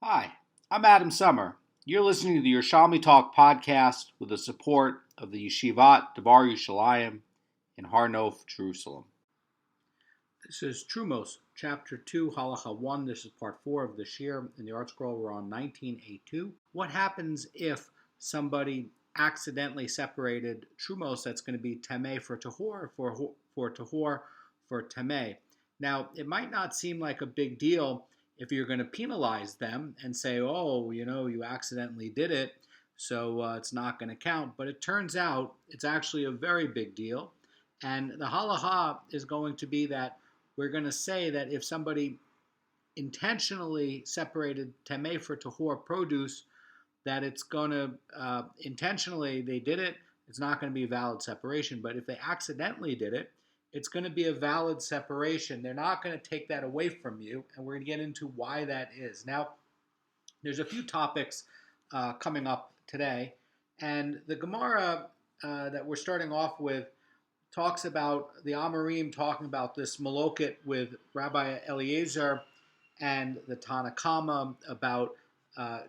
Hi, I'm Adam Summer. You're listening to the Yerushalmi Talk podcast with the support of the Yeshivat Devar Yerushalayim in Har Nof, Jerusalem. This is Terumos, Chapter 2, Halacha 1. This is Part 4 of the Shir. In the Art Scroll, we're on 19a2. What happens if somebody accidentally separated Terumos that's going to be Tameh for Tahor, for Tahor for Tameh? Now, it might not seem like a big deal if you're going to penalize them and say, oh, you accidentally did it, so it's not going to count. But it turns out it's actually a very big deal. And the halacha is going to be that we're going to say that if somebody intentionally separated temeh for tahor produce, that it's going to, intentionally they did it, it's not going to be a valid separation. But if they accidentally did it, it's going to be a valid separation. They're not going to take that away from you, and we're going to get into why that is. Now, there's a few topics coming up today, and the Gemara that we're starting off with talks about the Amorim talking about this maloket with Rabbi Eliezer and the Tanakama about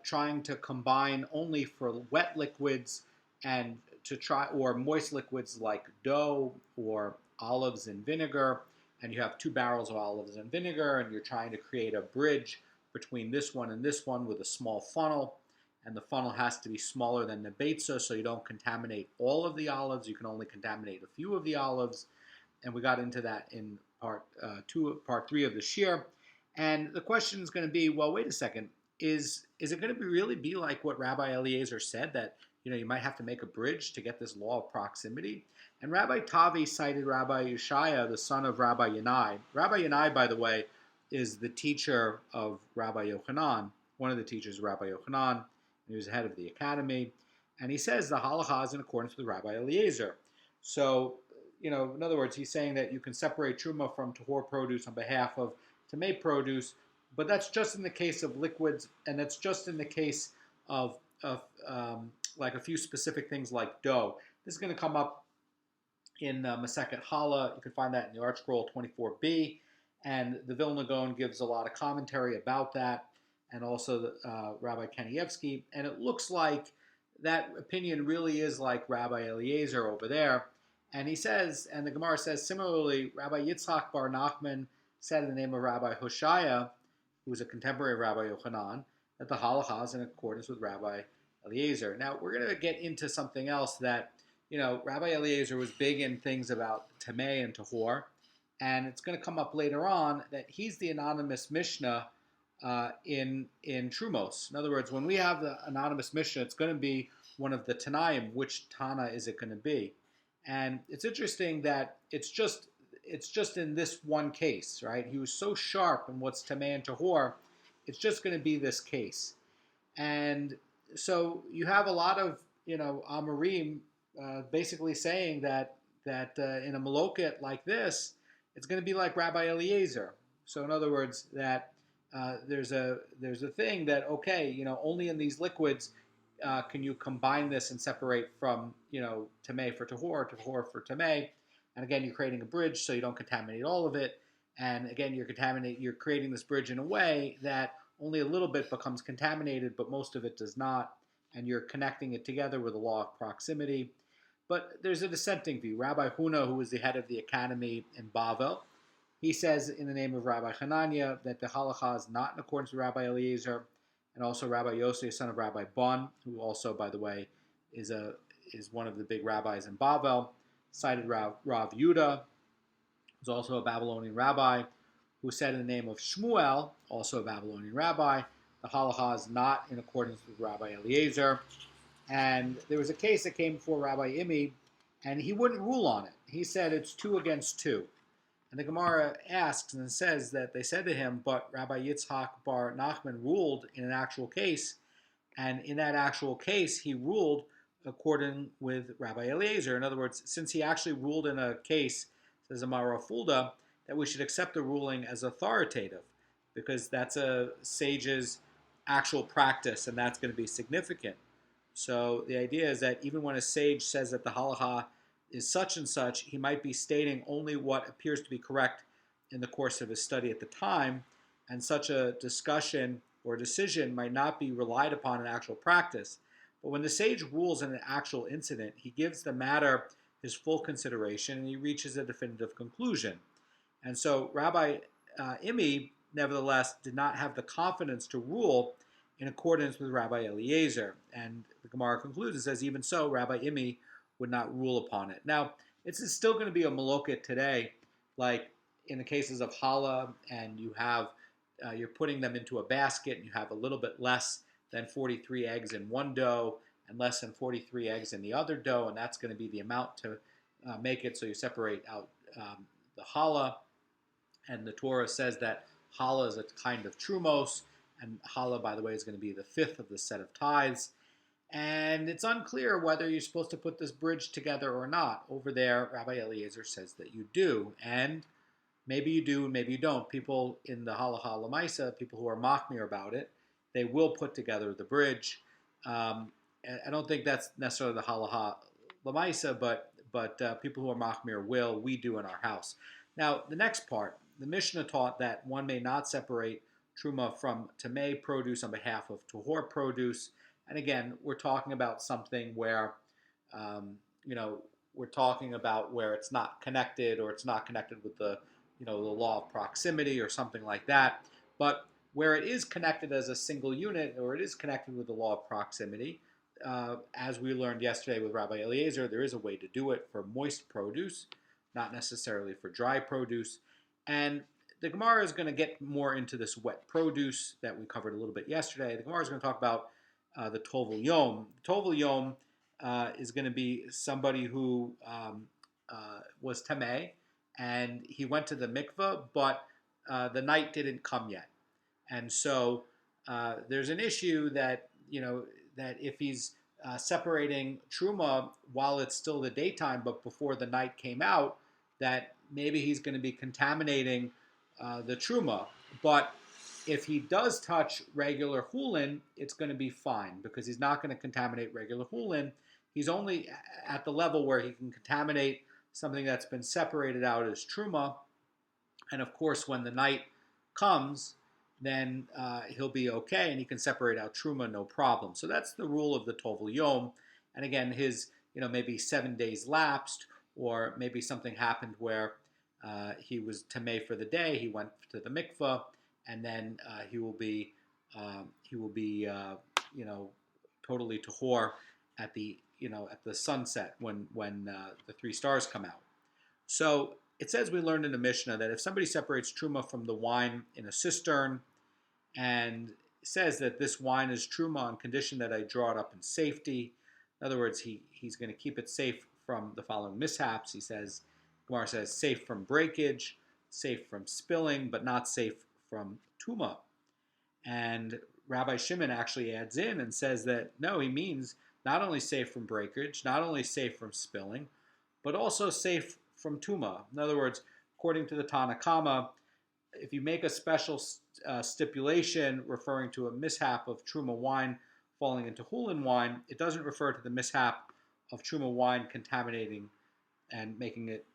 trying to combine only for wet liquids and to try, or moist liquids like dough or olives and vinegar, and you have 2 barrels of olives and vinegar, and you're trying to create a bridge between this one and this one with a small funnel, and the funnel has to be smaller than the beitza so you don't contaminate all of the olives. You can only contaminate a few of the olives, and we got into that in part 3 of the shir. And the question is going to be, well, wait a second, is it going to really be like what Rabbi Eliezer said, that you might have to make a bridge to get this law of proximity? And Rabbi Tavi cited Rabbi Yeshaya, the son of Rabbi Yanai. Rabbi Yanai, by the way, is the teacher of Rabbi Yochanan, one of the teachers of Rabbi Yochanan, and he was head of the academy. And he says the halacha is in accordance with Rabbi Eliezer. So, in other words, he's saying that you can separate truma from tahor produce on behalf of tameh produce, but that's just in the case of liquids, and that's just in the case of like a few specific things like dough. This is going to come up in Masechet Chala. You can find that in the Art Scroll 24b, and the Vilna Goan gives a lot of commentary about that, and also Rabbi Kanievsky, and it looks like that opinion really is like Rabbi Eliezer over there. And he says, and the Gemara says, similarly, Rabbi Yitzchak bar Nachman said in the name of Rabbi Hoshaya, who was a contemporary of Rabbi Yochanan, that the halacha is in accordance with Rabbi Eliezer. Now, we're going to get into something else that, Rabbi Eliezer was big in things about tameh and tahor, and it's going to come up later on that he's the anonymous Mishnah in Terumos. In other words, when we have the anonymous Mishnah, it's going to be one of the Tanaim. Which Tana is it going to be? And it's interesting that it's just in this one case, right? He was so sharp in what's tameh and tahor, it's just going to be this case. And so you have a lot of, Amorim basically saying that in a maloket like this, it's going to be like Rabbi Eliezer. So in other words, that there's a thing that, okay, only in these liquids can you combine this and separate from, tameh for tahor, tahor for tameh. And again, you're creating a bridge so you don't contaminate all of it. And again, you're creating this bridge in a way that only a little bit becomes contaminated, but most of it does not. And you're connecting it together with the law of proximity. But there's a dissenting view. Rabbi Huna, who was the head of the academy in Bavel, he says in the name of Rabbi Hanania that the halacha is not in accordance with Rabbi Eliezer, and also Rabbi Yosef, son of Rabbi Bon, who also, by the way, is one of the big rabbis in Bavel, cited Rav Yudah, who's also a Babylonian rabbi, who said in the name of Shmuel, also a Babylonian rabbi, the halacha is not in accordance with Rabbi Eliezer. And there was a case that came before Rabbi Imi, and he wouldn't rule on it. He said it's 2 against 2. And the Gemara asks and says that they said to him, but Rabbi Yitzchak bar Nachman ruled in an actual case, and in that actual case, he ruled according with Rabbi Eliezer. In other words, since he actually ruled in a case, says Amara Fulda, that we should accept the ruling as authoritative, because that's a sage's actual practice, and that's going to be significant. So the idea is that even when a sage says that the halacha is such and such, he might be stating only what appears to be correct in the course of his study at the time, and such a discussion or decision might not be relied upon in actual practice, but when the sage rules in an actual incident, he gives the matter his full consideration and he reaches a definitive conclusion. And so Rabbi Imi, nevertheless, did not have the confidence to rule in accordance with Rabbi Eliezer. And the Gemara concludes and says, even so, Rabbi Imi would not rule upon it. Now, it's still going to be a maloket today, like in the cases of challah, and you have you're putting them into a basket, and you have a little bit less than 43 eggs in one dough and less than 43 eggs in the other dough, and that's going to be the amount to make it. So you separate out the challah, and the Torah says that challah is a kind of Terumos, and challah, by the way, is going to be the fifth of the set of tithes. And it's unclear whether you're supposed to put this bridge together or not. Over there, Rabbi Eliezer says that you do, and maybe you do and maybe you don't. People in the halacha lemaisa, people who are machmir about it, they will put together the bridge. I don't think that's necessarily the halacha lemaisa, but people who are machmir will. We do in our house. Now, the next part, the Mishnah taught that one may not separate truma from tamei produce on behalf of tahor produce. And again, we're talking about something where, we're talking about where it's not connected, or it's not connected with the law of proximity or something like that. But where it is connected as a single unit, or it is connected with the law of proximity, as we learned yesterday with Rabbi Eliezer, there is a way to do it for moist produce, not necessarily for dry produce. And the Gemara is going to get more into this wet produce that we covered a little bit yesterday. The Gemara is going to talk about the Tovel Yom. The Tovel Yom is going to be somebody who was tamei, and he went to the mikveh, but the night didn't come yet. And so there's an issue that, that if he's separating truma while it's still the daytime, but before the night came out, that maybe he's going to be contaminating the truma. But if he does touch regular hulin, it's going to be fine, because he's not going to contaminate regular hulin. He's only at the level where he can contaminate something that's been separated out as truma. And of course, when the night comes, then he'll be okay, and he can separate out truma, no problem. So that's the rule of the Tovel Yom. And again, his, maybe 7 days lapsed, or maybe something happened where he was tamei for the day, he went to the mikveh, and then he will be totally tahor at the sunset when the three stars come out. So it says, we learned in the Mishnah that if somebody separates truma from the wine in a cistern, and says that this wine is truma on condition that I draw it up in safety. In other words, he's going to keep it safe from the following mishaps. He says, Gemara says, safe from breakage, safe from spilling, but not safe from tuma. And Rabbi Shimon actually adds in and says that no, he means not only safe from breakage, not only safe from spilling, but also safe from tuma. In other words, according to the Tanakama, if you make a special stipulation referring to a mishap of truma wine falling into hulin wine, it doesn't refer to the mishap of truma wine contaminating and making it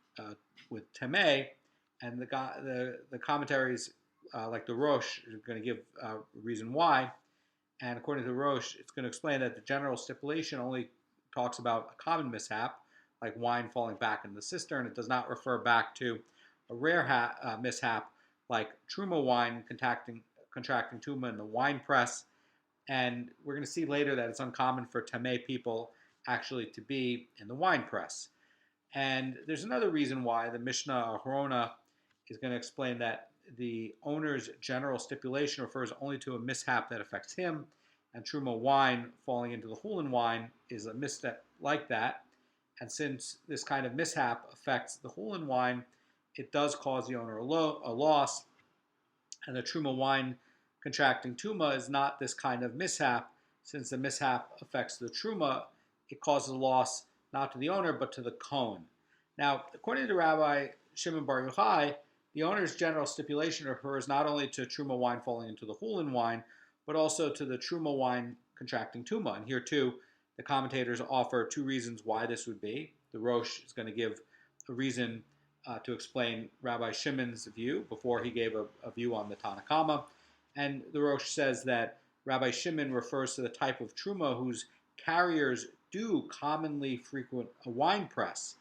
with tamei. And the commentaries, like the Rosh, is going to give a reason why. And according to the Rosh, it's going to explain that the general stipulation only talks about a common mishap, like wine falling back in the cistern. It does not refer back to a rare mishap, like truma wine contracting tuma in the wine press. And we're going to see later that it's uncommon for tamei people actually to be in the wine press. And there's another reason why the Mishnah Ahrona is going to explain that the owner's general stipulation refers only to a mishap that affects him, and truma wine falling into the hulin wine is a misstep like that. And since this kind of mishap affects the hulin wine, it does cause the owner a loss. And the truma wine contracting tuma is not this kind of mishap. Since the mishap affects the truma, it causes a loss not to the owner, but to the kohen. Now, according to Rabbi Shimon Bar Yochai, the owner's general stipulation refers not only to truma wine falling into the hulin wine, but also to the truma wine contracting tuma. And here too, the commentators offer two reasons why this would be. The Rosh is going to give a reason to explain Rabbi Shimon's view before he gave a view on the Tanakama. And the Rosh says that Rabbi Shimon refers to the type of truma whose carriers do commonly frequent a wine press.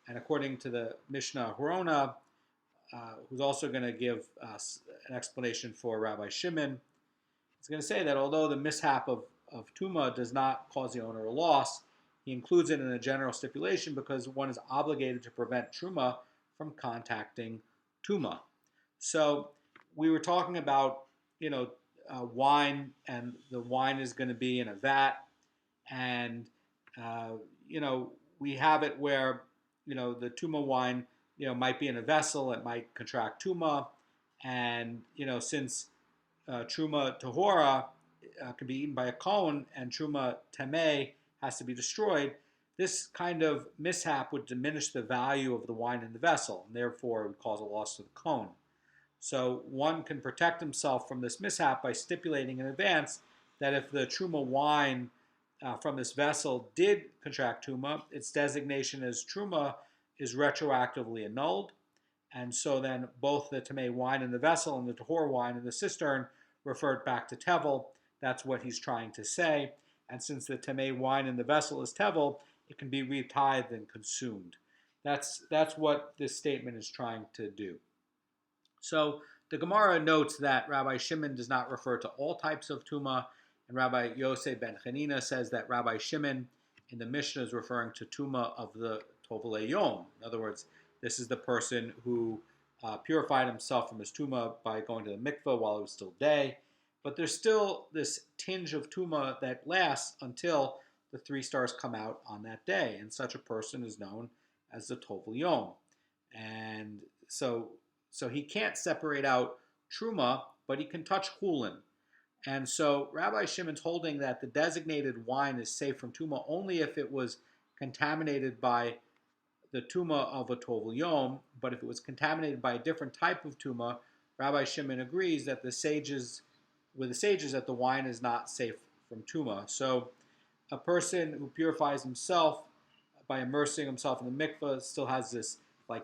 And according to the Mishnah Horona, who's also going to give us an explanation for Rabbi Shimon, it's going to say that although the mishap of Tuma does not cause the owner a loss, he includes it in a general stipulation because one is obligated to prevent Truma from contacting Tuma. So we were talking about, wine, and the wine is going to be in a vat, and we have it where the Tuma wine might be in a vessel, it might contract Tuma, and since Truma Tahora can be eaten by a Goan, and Truma Tameh has to be destroyed, this kind of mishap would diminish the value of the wine in the vessel, and therefore it would cause a loss to the Goan. So one can protect himself from this mishap by stipulating in advance that if the Truma wine from this vessel did contract Truma, its designation as Truma is retroactively annulled. And so then both the Tameh wine in the vessel and the Tahor wine in the cistern revert back to Tevel. That's what he's trying to say. And since the Tameh wine in the vessel is Tevel, it can be retithed and consumed. That's what this statement is trying to do. So the Gemara notes that Rabbi Shimon does not refer to all types of Tuma, and Rabbi Yosef ben Chanina says that Rabbi Shimon in the Mishnah is referring to Tuma of the Tovel Yom. In other words, this is the person who purified himself from his Tuma by going to the mikveh while it was still day. But there's still this tinge of Tuma that lasts until the 3 stars come out on that day, and such a person is known as the Tovel Yom. And so he can't separate out Truma, but he can touch Chulin. And so Rabbi Shimon's holding that the designated wine is safe from Tuma only if it was contaminated by the Tuma of a Tovel Yom, but if it was contaminated by a different type of Tuma, Rabbi Shimon agrees that the sages that the wine is not safe from Tuma. So a person who purifies himself by immersing himself in the mikveh still has this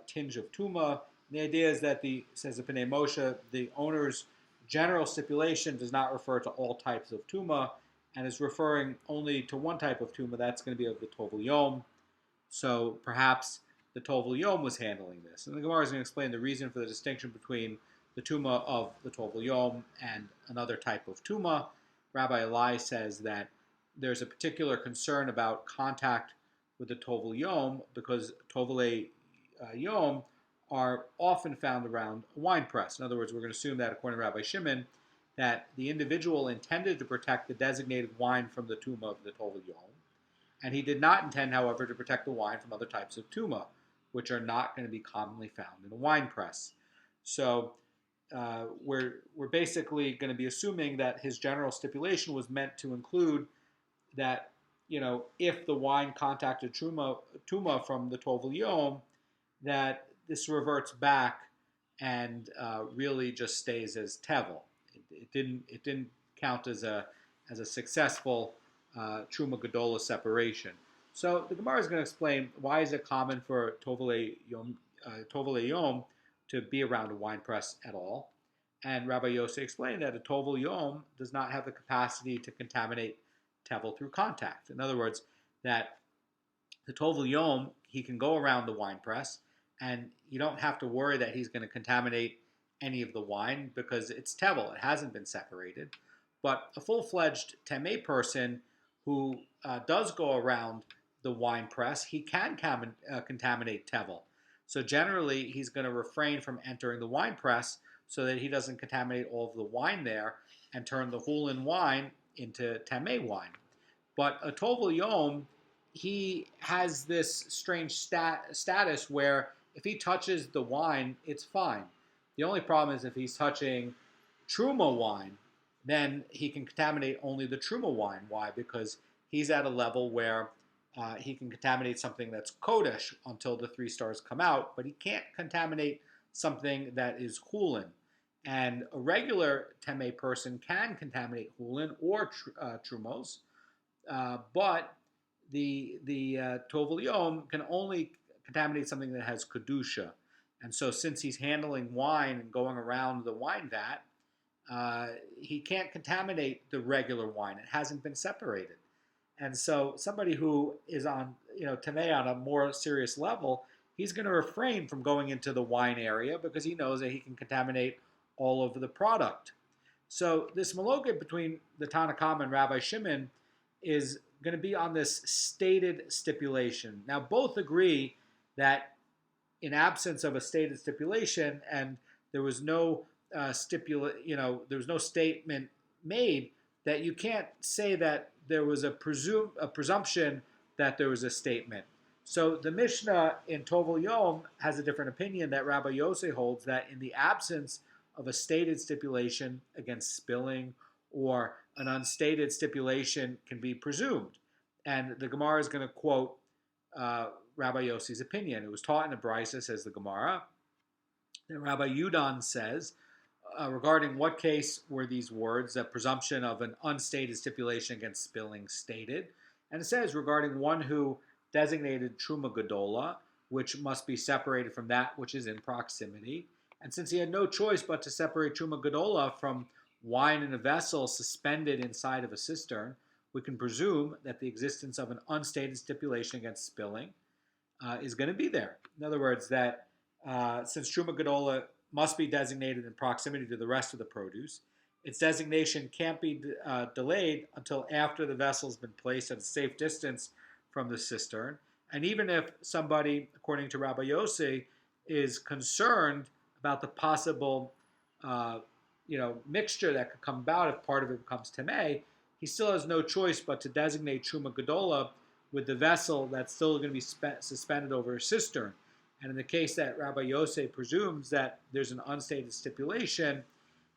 tinge of Tuma. The idea is that says the Pnei Moshe, the owner's general stipulation does not refer to all types of Tuma and is referring only to one type of Tuma, that's going to be of the Tovel Yom. So perhaps the Tovel Yom was handling this. And the Gemara is going to explain the reason for the distinction between the Tuma of the Tovel Yom and another type of Tuma. Rabbi Eli says that there's a particular concern about contact with the Tovel Yom because Tovel Yom are often found around a wine press. In other words, we're going to assume that, according to Rabbi Shimon, that the individual intended to protect the designated wine from the Tuma of the Tovel Yom, and he did not intend, however, to protect the wine from other types of Tuma, which are not going to be commonly found in a wine press. So we're basically going to be assuming that his general stipulation was meant to include that, if the wine contacted Tuma from the Tovel Yom, that this reverts back and really just stays as Tevel. It didn't count as a successful Teruma Gedola separation. So the Gemara is going to explain why is it common for Tovel Yom to be around a wine press at all. And Rabbi Yosef explained that a Tovel Yom does not have the capacity to contaminate Tevel through contact. In other words, that the Tovel Yom, he can go around the wine press, and you don't have to worry that he's going to contaminate any of the wine because it's Tevel. It hasn't been separated. But a full-fledged Tameh person who does go around the wine press, he can contaminate Tevel. So generally, he's going to refrain from entering the wine press so that he doesn't contaminate all of the wine there and turn the Hulin wine into Tameh wine. But a Tovel Yom, he has this strange status where if he touches the wine, it's fine. The only problem is if he's touching Truma wine, then he can contaminate only the Truma wine. Why? Because he's at a level where he can contaminate something that's Kodesh until the 3 stars come out, but he can't contaminate something that is Hulin. And a regular Tameh person can contaminate Hulin or Terumos, but the Tovel Yom can only contaminate something that has Kedusha. And so since he's handling wine and going around the wine vat, he can't contaminate the regular wine. It hasn't been separated. And so somebody who is on, tamei on a more serious level, he's going to refrain from going into the wine area because he knows that he can contaminate all of the product. So this maloket between the Tanna Kama and Rabbi Shimon is going to be on this stated stipulation. Now both agree that in absence of a stated stipulation, and there was no there was no statement made, that you can't say that there was a presumption that there was a statement. So the Mishnah in Tovel Yom has a different opinion, that Rabbi Yossi holds that in the absence of a stated stipulation against spilling, or an unstated stipulation can be presumed. And the Gemara is going to quote Rabbi Yossi's opinion. It was taught in the Brisa, says the Gemara. And Rabbi Yudan says, regarding what case were these words, a presumption of an unstated stipulation against spilling, stated? And it says, regarding one who designated Teruma Gedola, which must be separated from that which is in proximity. And since he had no choice but to separate Teruma Gedola from wine in a vessel suspended inside of a cistern, we can presume that the existence of an unstated stipulation against spilling is going to be there. In other words, that since Teruma Gedola must be designated in proximity to the rest of the produce, its designation can't be delayed until after the vessel has been placed at a safe distance from the cistern. And even if somebody, according to Rabbi Yossi, is concerned about the possible mixture that could come about if part of it becomes tamei, he still has no choice but to designate Teruma Gedola with the vessel that's still going to be suspended over a cistern. And in the case that Rabbi Yossi presumes that there's an unstated stipulation,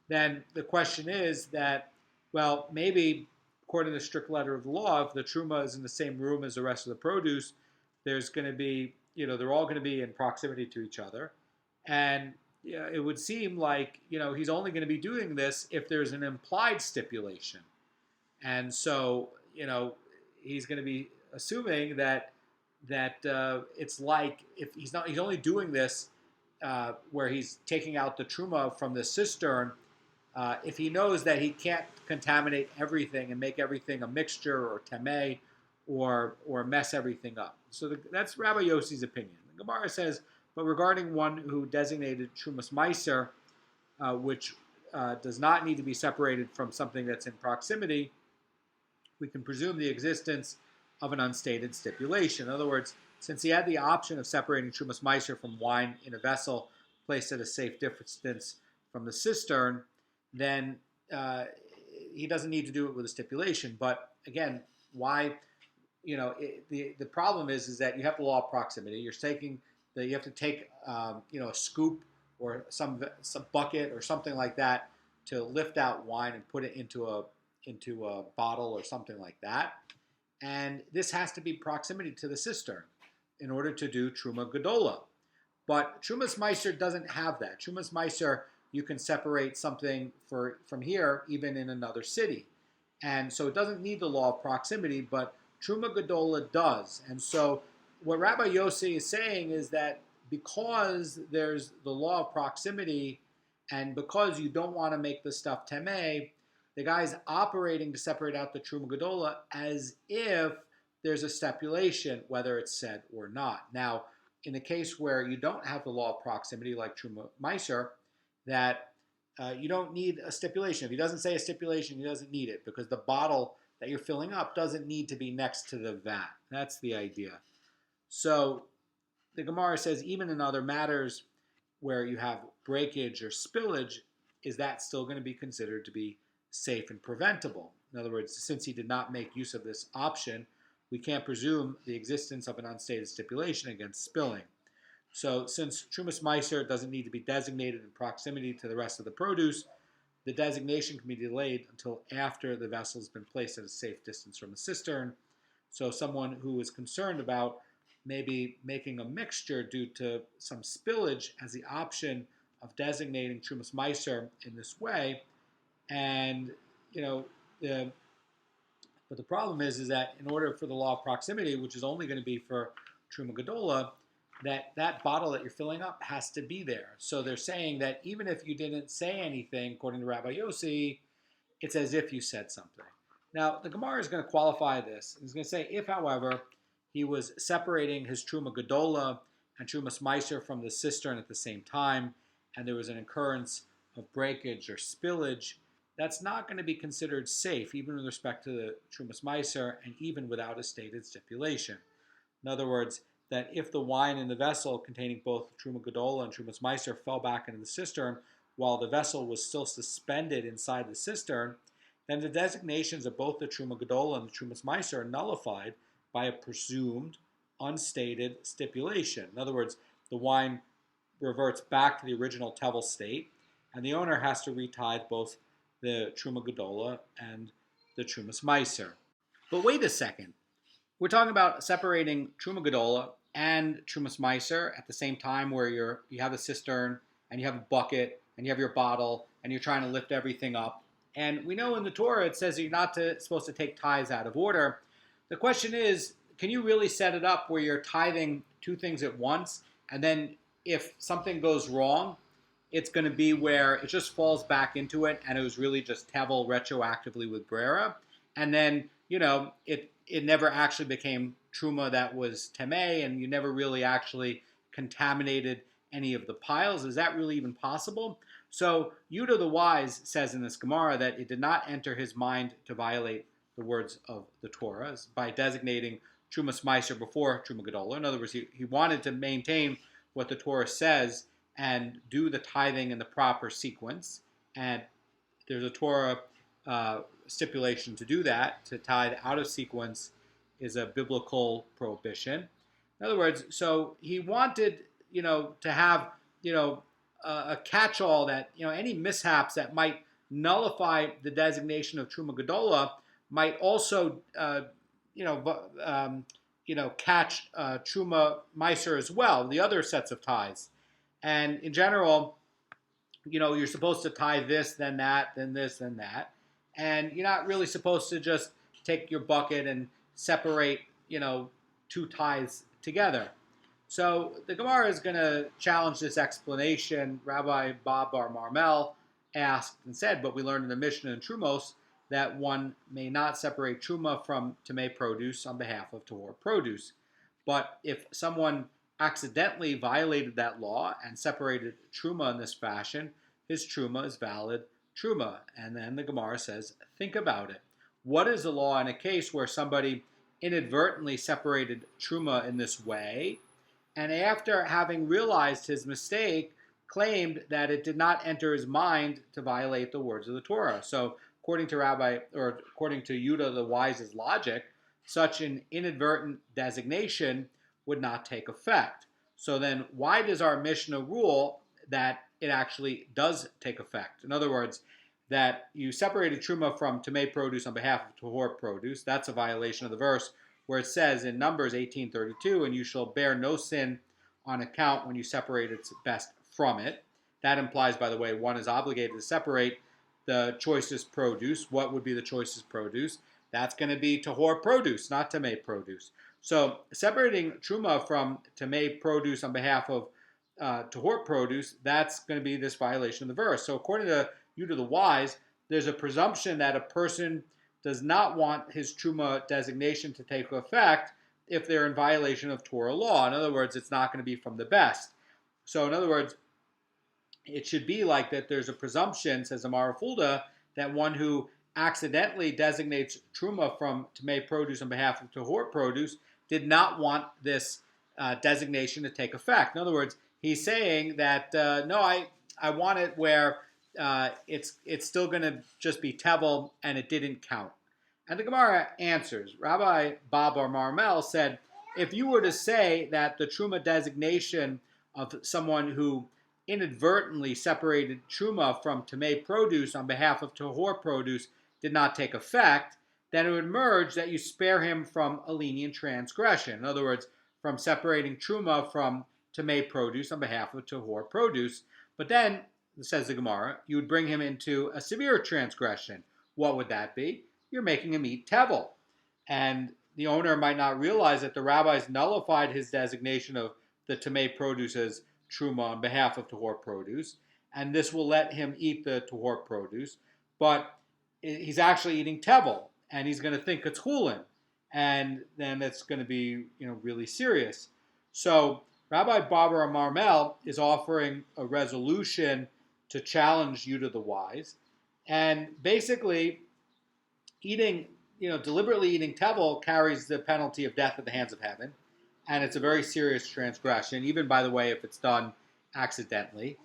then the question is that, well, maybe according to the strict letter of the law, if the truma is in the same room as the rest of the produce, there's going to be, they're all going to be in proximity to each other. And it would seem like, he's only going to be doing this if there's an implied stipulation. And so, he's going to be assuming that it's like, if he's only doing this where he's taking out the truma from the cistern, if he knows that he can't contaminate everything and make everything a mixture or tamei or mess everything up. So that's Rabbi Yossi's opinion. The Gemara says, but regarding one who designated trumas meiser, which does not need to be separated from something that's in proximity, we can presume the existence of an unstated stipulation. In other words, since he had the option of separating trumas meiser from wine in a vessel placed at a safe distance from the cistern, then he doesn't need to do it with a stipulation. But again, why? The problem is that you have the law of proximity. You have to take a scoop or some bucket or something like that to lift out wine and put it into a bottle or something like that. And this has to be proximity to the cistern in order to do Teruma Gedola. But Trumas Meiser doesn't have that. Trumas Meiser, you can separate something from here, even in another city. And so it doesn't need the law of proximity, but Teruma Gedola does. And so what Rabbi Yossi is saying is that because there's the law of proximity and because you don't want to make the stuff tamei, the guy's operating to separate out the Teruma Gedola as if there's a stipulation, whether it's said or not. Now, in the case where you don't have the law of proximity, like Teruma Meiser, that you don't need a stipulation. If he doesn't say a stipulation, he doesn't need it because the bottle that you're filling up doesn't need to be next to the vat. That's the idea. So the Gemara says, even in other matters where you have breakage or spillage, is that still going to be considered to be safe and preventable? In other words, since he did not make use of this option, we can't presume the existence of an unstated stipulation against spilling. So since Trumas Meiser doesn't need to be designated in proximity to the rest of the produce, the designation can be delayed until after the vessel has been placed at a safe distance from the cistern. So someone who is concerned about maybe making a mixture due to some spillage has the option of designating Trumas Meiser in this way. And, but the problem is that in order for the law of proximity, which is only going to be for Teruma Gedola, that bottle that you're filling up has to be there. So they're saying that even if you didn't say anything, according to Rabbi Yossi, it's as if you said something. Now, the Gemara is going to qualify this. It's going to say, if, however, he was separating his Teruma Gedola and Terumos Meiser from the cistern at the same time, and there was an occurrence of breakage or spillage, that's not going to be considered safe, even with respect to the Terumos Meiser, and even without a stated stipulation. In other words, that if the wine in the vessel containing both Teruma Gedola and Terumos Meiser fell back into the cistern while the vessel was still suspended inside the cistern, then the designations of both the Teruma Gedola and the Terumos Meiser are nullified by a presumed, unstated stipulation. In other words, the wine reverts back to the original Tevel state, and the owner has to retithe both the Teruma Gedola and the Terumos Meiser. But wait a second. We're talking about separating Teruma Gedola and Terumos Meiser at the same time, where you have a cistern and you have a bucket and you have your bottle and you're trying to lift everything up. And we know in the Torah it says that you're not supposed to take tithes out of order. The question is, can you really set it up where you're tithing two things at once, and then if something goes wrong, it's going to be where it just falls back into it and it was really just Tevel retroactively with Beur, and then it never actually became Truma that was Temeh, and you never really actually contaminated any of the piles. Is that really even possible? So Yudah the Wise says in this Gemara that it did not enter his mind to violate the words of the Torah by designating Terumos Meiser before Teruma Gedola. In other words, he wanted to maintain what the Torah says and do the tithing in the proper sequence. And there's a Torah stipulation to do that. To tithe out of sequence is a biblical prohibition. In other words, so he wanted, to have, a catch-all that, any mishaps that might nullify the designation of Teruma Gedola might also, catch Teruma Meiser as well, the other sets of tithes. And in general, you're supposed to tithe this, then that, then this, then that. And you're not really supposed to just take your bucket and separate, two tithes together. So the Gemara is going to challenge this explanation. Rabbi Bob Bar Marmel asked and said, but we learned in the Mishnah and Terumos that one may not separate Truma from Temeh produce on behalf of Tahor produce. But if someone accidentally violated that law and separated Truma in this fashion, his Truma is valid Truma. And then the Gemara says, think about it. What is the law in a case where somebody inadvertently separated Truma in this way, and after having realized his mistake, claimed that it did not enter his mind to violate the words of the Torah? So according to Yudah the Wise's logic, such an inadvertent designation would not take effect. So then why does our Mishnah rule that it actually does take effect? In other words, that you separated Truma from Temeh produce on behalf of Tahor produce. That's a violation of the verse where it says in Numbers 18:32, and you shall bear no sin on account when you separate its best from it. That implies, by the way, one is obligated to separate the choicest produce. What would be the choicest produce? That's going to be Tahor produce, not Temeh produce. So separating Truma from Temeh produce on behalf of Tahor produce, that's going to be this violation of the verse. So according to Yudah the Wise, there's a presumption that a person does not want his Truma designation to take effect if they're in violation of Torah law. In other words, it's not going to be from the best. So in other words, it should be like that there's a presumption, says Amar Fulda, that one who accidentally designates Truma from Temeh produce on behalf of Tahor produce did not want this designation to take effect. In other words, he's saying that, no, I want it where it's still going to just be Tevel and it didn't count. And the Gemara answers. Rabbi Bob or Marmel said, if you were to say that the Truma designation of someone who inadvertently separated Truma from Temeh produce on behalf of Tahor produce did not take effect, then it would emerge that you spare him from a lenient transgression. In other words, from separating Truma from Temeh produce on behalf of Tahor produce. But then, says the Gemara, you would bring him into a severe transgression. What would that be? You're making him eat Tevel. And the owner might not realize that the rabbis nullified his designation of the tamei produce as truma on behalf of tahor produce, and this will let him eat the tahor produce, but he's actually eating tevel, and he's going to think it's chulin, and then it's going to be really serious. So Rabbi Barbara Marmel is offering a resolution to challenge you to the wise, and basically deliberately eating tevel carries the penalty of death at the hands of heaven, and it's a very serious transgression, even, by the way, if it's done accidentally.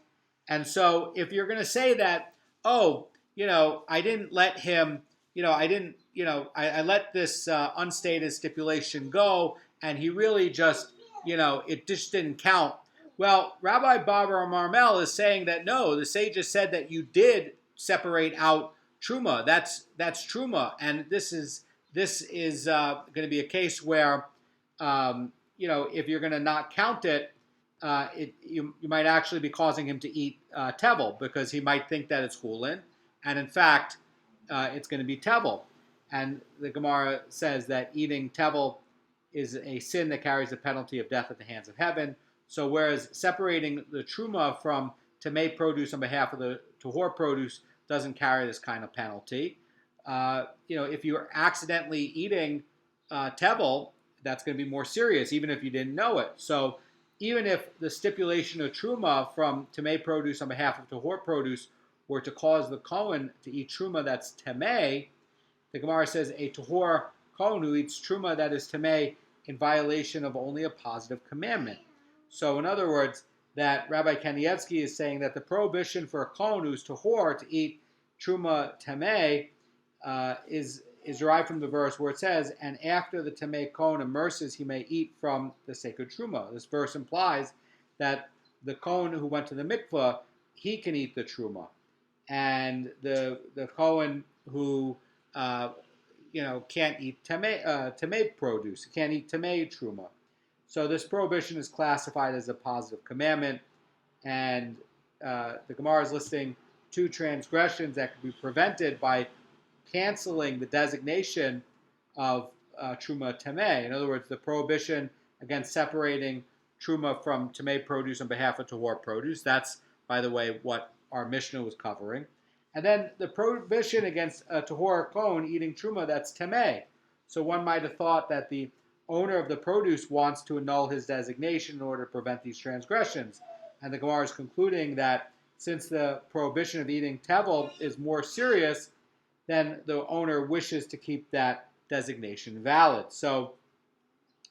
And so if you're going to say that, I didn't let him, I let this unstated stipulation go, and he really just, it just didn't count. Well, Rabbi Barbara Marmel is saying that no, the sages said that you did separate out truma. That's truma, and this is going to be a case where, if you're going to not count it, you might actually be causing him to eat tevel, because he might think that it's chulin, and in fact, it's going to be tevel. And the Gemara says that eating tevel is a sin that carries the penalty of death at the hands of heaven. So whereas separating the truma from tamei produce on behalf of the tahor produce doesn't carry this kind of penalty, if you're accidentally eating tevel, that's going to be more serious, even if you didn't know it. So even if the stipulation of truma from tamei produce on behalf of tahor produce were to cause the Goan to eat truma that's tamei, the Gemara says a tahor Goan who eats truma that is tamei in violation of only a positive commandment. So in other words, that Rabbi Kanievsky is saying that the prohibition for a Goan who's tahor to eat truma tamei is derived from the verse where it says, and after the tamei Goan immerses, he may eat from the sacred truma. This verse implies that the Goan who went to the mikvah, he can eat the truma, and the Goan who can't eat tamei produce, can't eat tamei truma. So this prohibition is classified as a positive commandment, and the Gemara is listing two transgressions that can be prevented by canceling the designation of truma tamei. In other words, the prohibition against separating truma from tamei produce on behalf of tahor produce. That's, by the way, what our Mishnah was covering. And then the prohibition against a tahor Goan eating truma that's tamei. So one might have thought that the owner of the produce wants to annul his designation in order to prevent these transgressions. And the Gemara is concluding that since the prohibition of eating tevel is more serious, then the owner wishes to keep that designation valid. So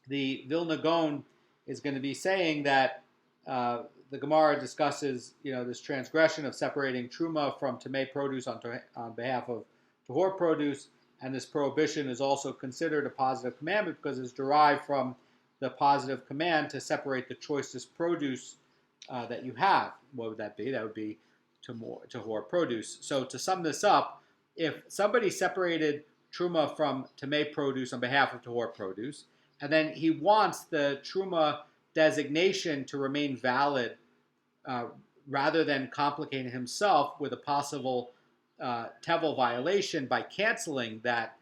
the Vilna Goan is going to be saying that the Gemara discusses, this transgression of separating truma from tamei produce on behalf of tahor produce, and this prohibition is also considered a positive commandment because it's derived from the positive command to separate the choicest produce that you have. What would that be? That would be tahor produce. So to sum this up, if somebody separated truma from tamei produce on behalf of tahor produce, and then he wants the truma designation to remain valid rather than complicating himself with a possible tevel violation by canceling that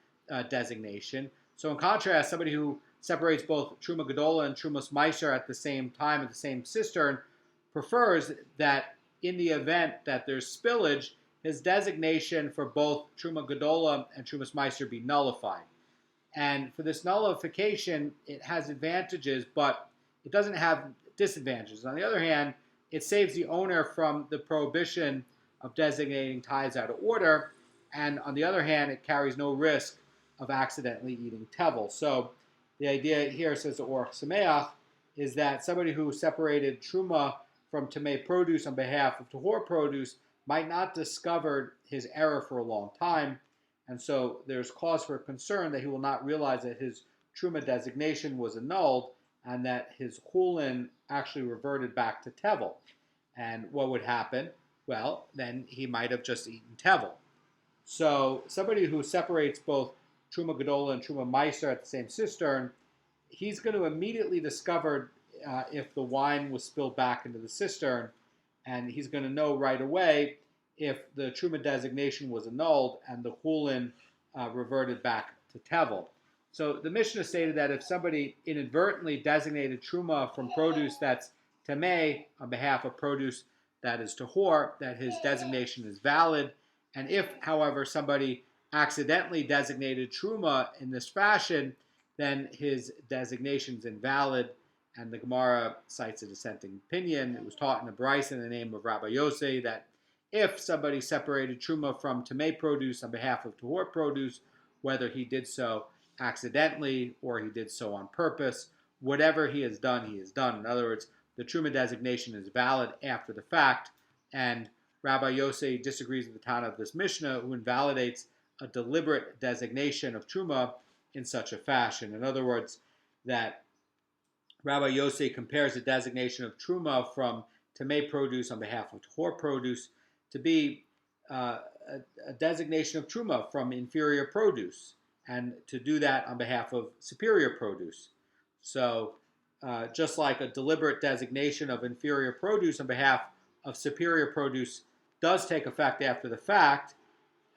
designation. So in contrast, somebody who separates both Teruma Gedola and Terumos Meiser at the same time at the same cistern prefers that in the event that there's spillage, his designation for both Teruma Gedola and Terumos Meiser be nullified. And for this nullification, it has advantages, but it doesn't have disadvantages. On the other hand, it saves the owner from the prohibition of designating tithes out of order, and on the other hand, it carries no risk of accidentally eating tevel. So the idea here, says the Orach Sameach, is that somebody who separated truma from tamei produce on behalf of tahor produce might not discover his error for a long time, and so there's cause for concern that he will not realize that his truma designation was annulled and that his chulin actually reverted back to tevel. And what would happen? Well, then he might have just eaten tevel. So somebody who separates both Teruma Gedola and Teruma Meiser at the same cistern, he's going to immediately discover if the wine was spilled back into the cistern, and he's going to know right away if the truma designation was annulled and the chulin reverted back to tevel. So the Mishnah stated that if somebody inadvertently designated truma from produce that's tamei on behalf of produce that is tahor, that his designation is valid. And if, however, somebody accidentally designated truma in this fashion, then his designation is invalid. And the Gemara cites a dissenting opinion. It was taught in a brisa in the name of Rabbi Yosei that if somebody separated truma from tamei produce on behalf of tahor produce, whether he did so accidentally or he did so on purpose, whatever he has done, he has done. In other words, the truma designation is valid after the fact, and Rabbi Yosei disagrees with the Tana of this Mishnah, who invalidates a deliberate designation of truma in such a fashion. In other words, that Rabbi Yosei compares the designation of truma from tamei produce on behalf of tahor produce to be a designation of truma from inferior produce, and to do that on behalf of superior produce. So just like a deliberate designation of inferior produce on behalf of superior produce does take effect after the fact,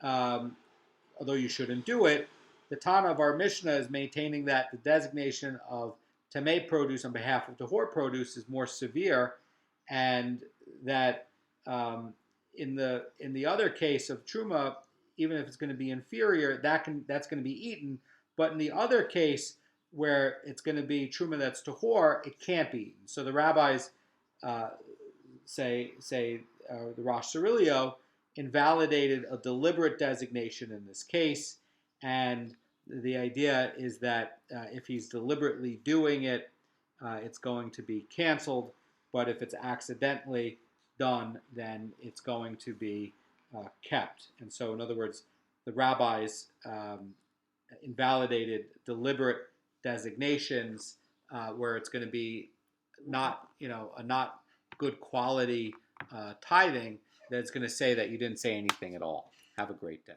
although you shouldn't do it, the Tana of our Mishnah is maintaining that the designation of tamei produce on behalf of tahor produce is more severe, and that in the other case of truma, even if it's going to be inferior, that's going to be eaten. But in the other case, where it's going to be truma that's tahor, it can't be eaten. So the rabbis say the Rosh Cirilio invalidated a deliberate designation in this case, and the idea is that if he's deliberately doing it, it's going to be canceled. But if it's accidentally done, then it's going to be kept. And so, in other words, the rabbis invalidated deliberate designations where it's going to be not, a not good quality tithing, that's going to say that you didn't say anything at all. Have a great day.